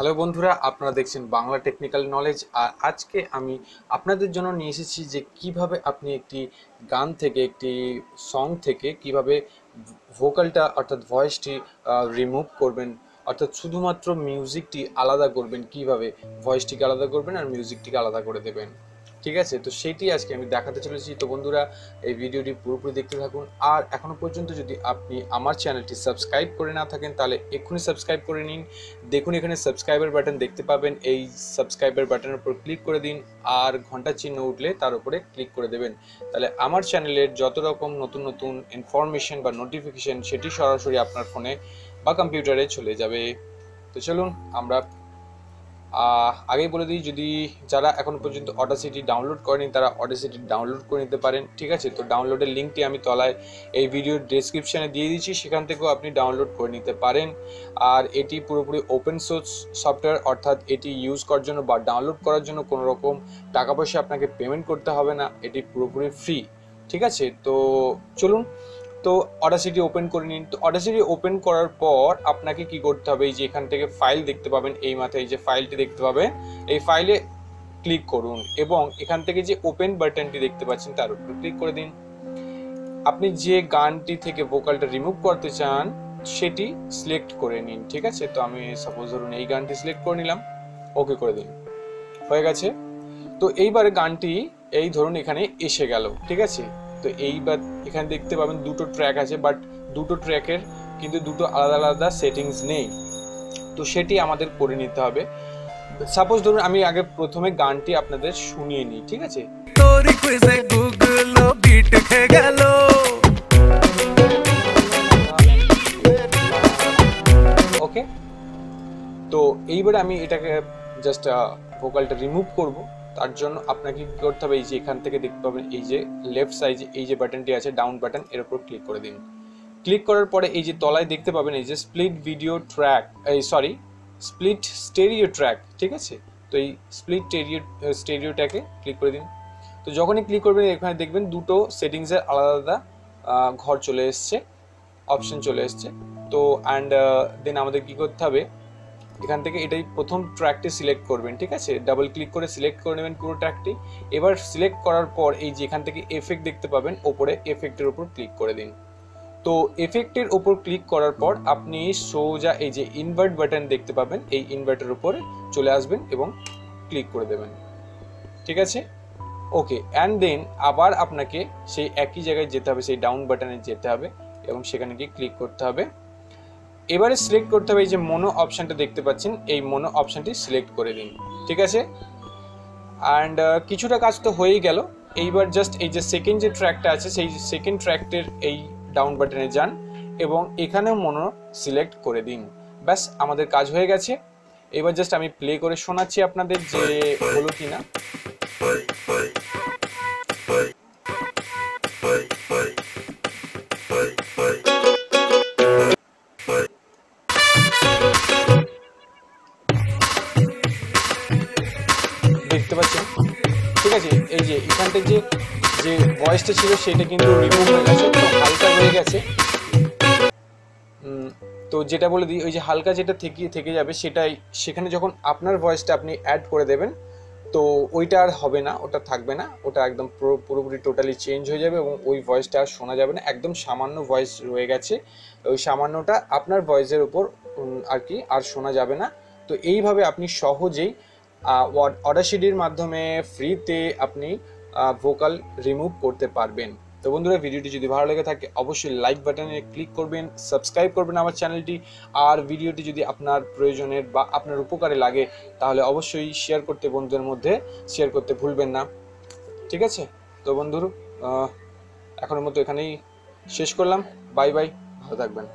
Hello বন্ধুরা, আপনারা দেখছেন বাংলা টেকনিক্যাল নলেজ। আর আজকে আমি আপনাদের জন্য নিয়ে এসেছি যে কিভাবে আপনি একটি গান থেকে, একটি সং থেকে কিভাবে ভোকালটা অর্থাৎ ভয়েসটি রিমুভ করবেন, অর্থাৎ শুধুমাত্র মিউজিকটি আলাদা করবেন, কিভাবে ভয়েসটিকে আলাদা করবেন আর মিউজিকটিকে আলাদা করে দেবেন। ঠিক আছে, তো সেইটি আজকে আমি দেখাতে চলেছি। তো বন্ধুরা, এই ভিডিওটি পুরোপুরি দেখতে থাকুন। আর এখনও পর্যন্ত যদি আপনি আমার চ্যানেলটি সাবস্ক্রাইব করে না থাকেন তাহলে এক্ষুনি সাবস্ক্রাইব করে নিন। দেখুন, এখানে সাবস্ক্রাইবার বাটন দেখতে পাবেন, এই সাবস্ক্রাইবার বাটনের উপর ক্লিক করে দিন আর ঘন্টার চিহ্ন উঠলে তার উপরে ক্লিক করে দেবেন। তাহলে আমার চ্যানেলের যত রকম নতুন নতুন ইনফরমেশন বা নোটিফিকেশন সেটি সরাসরি আপনার ফোনে বা কম্পিউটারে চলে যাবে। তো চলুন, আমরা আগেই বলে দিই, যদি যারা এখন পর্যন্ত অডাসিটি ডাউনলোড করেনি তারা অডাসিটি ডাউনলোড করে নিতে পারেন। ঠিক আছে, তো ডাউনলোডের লিঙ্কটি আমি তলায় এই ভিডিওর ডেসক্রিপশানে দিয়ে দিচ্ছি, সেখান থেকেও আপনি ডাউনলোড করে নিতে পারেন। আর এটি পুরোপুরি ওপেন সোর্স সফটওয়্যার, অর্থাৎ এটি ইউজ করার জন্য বা ডাউনলোড করার জন্য কোনো রকম টাকা পয়সা আপনাকে পেমেন্ট করতে হবে না, এটি পুরোপুরি ফ্রি। ঠিক আছে, তো চলুন, তো অডাসিটি ওপেন করে নিন। তো অডাসিটি ওপেন করার পর আপনাকে কি করতে হবে, এই যে এখান থেকে ফাইল দেখতে পাবেন, এই মাথায় যে ফাইলটি দেখতে পাবেন, এই ফাইলে ক্লিক করুন এবং এখান থেকে যে ওপেন বাটনটি দেখতে পাচ্ছেন তার উপর ক্লিক করে দিন। আপনি যে গানটি থেকে ভোকালটা রিমুভ করতে চান সেটি সিলেক্ট করে নিন। ঠিক আছে, তো আমি সাপোজ ধরুন এই গানটি সিলেক্ট করে নিলাম, ওকে করে দিন, হয়ে গেছে। তো এইবারে গানটি এই ধরুন এখানে এসে গেল। ঠিক আছে, তো এইবার এখানে দেখতে পাবেন দুটো ট্র্যাক আছে, বাট দুটো ট্র্যাকের কিন্তু দুটো আলাদা আলাদা সেটিংস নেই, তো সেটি আমাদের করে নিতে হবে। সাপোজ ধরুন আমি আগে প্রথমে গানটি আপনাদের শুনিয়ে নিই। ঠিক আছে, ওকে। তো এইবারে আমি এটাকে জাস্ট ভোকালটা রিমুভ করব। তার জন্য আপনাকে কি করতে হবে, এই যে এখান থেকে দেখতে পাবেন এই যে লেফট সাইডে এই যে বাটনটি আছে ডাউন বাটন, এর উপর ক্লিক করে দিন। ক্লিক করার পরে এই যে তলায় দেখতে পাবেন এই যে split video track, split stereo track. ঠিক আছে, তো এই স্প্লিট স্টেরিওটাকে ক্লিক করে দিন। তো যখনই ক্লিক করবেন এখানে দেখবেন দুটো সেটিংসের আলাদা আলাদা ঘর চলে এসছে, অপশন চলে এসছে। তো অ্যান্ড দেন আমাদের কি করতে হবে, এখান থেকে এটাই প্রথম ট্র্যাকটি সিলেক্ট করবেন। ঠিক আছে, ডাবল ক্লিক করে সিলেক্ট করে নেবেন পুরো ট্র্যাকটি। এবার সিলেক্ট করার পর এই যে এখান থেকে এফেক্ট দেখতে পাবেন, ওপরে এফেক্টের উপর ক্লিক করে দিন। তো এফেক্টের উপর ক্লিক করার পর আপনি সোজা এই যে ইনভার্ট বাটন দেখতে পাবেন, এই ইনভার্টের উপরে চলে আসবেন এবং ক্লিক করে দেবেন। ঠিক আছে, ওকে। অ্যান্ড দেন আবার আপনাকে সেই একই জায়গায় যেতে হবে, সেই ডাউন বাটনে যেতে হবে এবং সেখানে গিয়ে ক্লিক করতে হবে। এবারে সিলেক্ট করতে হবে এই যে মোনো অপশানটা দেখতে পাচ্ছেন, এই মোনো অপশানটি সিলেক্ট করে দিন। ঠিক আছে, অ্যান্ড কিছুটা কাজ তো হয়েই গেল। এইবার জাস্ট এই যে সেকেন্ড যে ট্র্যাকটা আছে সেই সেকেন্ড ট্র্যাকটির এই ডাউন বাটনে যান এবং এখানেও মোনো সিলেক্ট করে দিন। ব্যাস, আমাদের কাজ হয়ে গেছে। এবার জাস্ট আমি প্লে করে শোনাচ্ছি আপনাদের যে হলো কি না। দেখতে পাচ্ছেন, ঠিক আছে, এই যে এখানটা যে যে ভয়েসটা ছিল সেটা কিন্তু রিমুভ হয়ে গেছে, তো হালকা হয়ে গেছে। তো যেটা বলে দিই, ওই যে হালকা যেটা থেকে যাবে সেটাই, সেখানে যখন আপনার ভয়েসটা আপনি অ্যাড করে দেবেন তো ওইটা আর হবে না, ওটা থাকবে না, ওটা একদম পুরোপুরি টোটালি চেঞ্জ হয়ে যাবে এবং ওই ভয়েসটা আর শোনা যাবে না। একদম সামান্য ভয়েস রয়ে গেছে, ওই সামান্যটা আপনার ভয়েসের উপর আর কি আর শোনা যাবে না। তো এইভাবে আপনি সহজেই অডাসিটির মাধ্যমে ফ্রিতে আপনি ভোকাল রিমুভ করতে পারবেন। তো বন্ধুরা, ভিডিওটি যদি ভালো লেগে থাকে অবশ্যই লাইক বাটনে ক্লিক করবেন, সাবস্ক্রাইব করবেন আমার চ্যানেলটি। আর ভিডিওটি যদি আপনার প্রয়োজনের বা আপনার উপকারে লাগে তাহলে অবশ্যই শেয়ার করতে, বন্ধুদের মধ্যে শেয়ার করতে ভুলবেন না। ঠিক আছে, তো বন্ধুরা এখনের মতো এখানেই শেষ করলাম। বাই বাই, ভালো থাকবেন।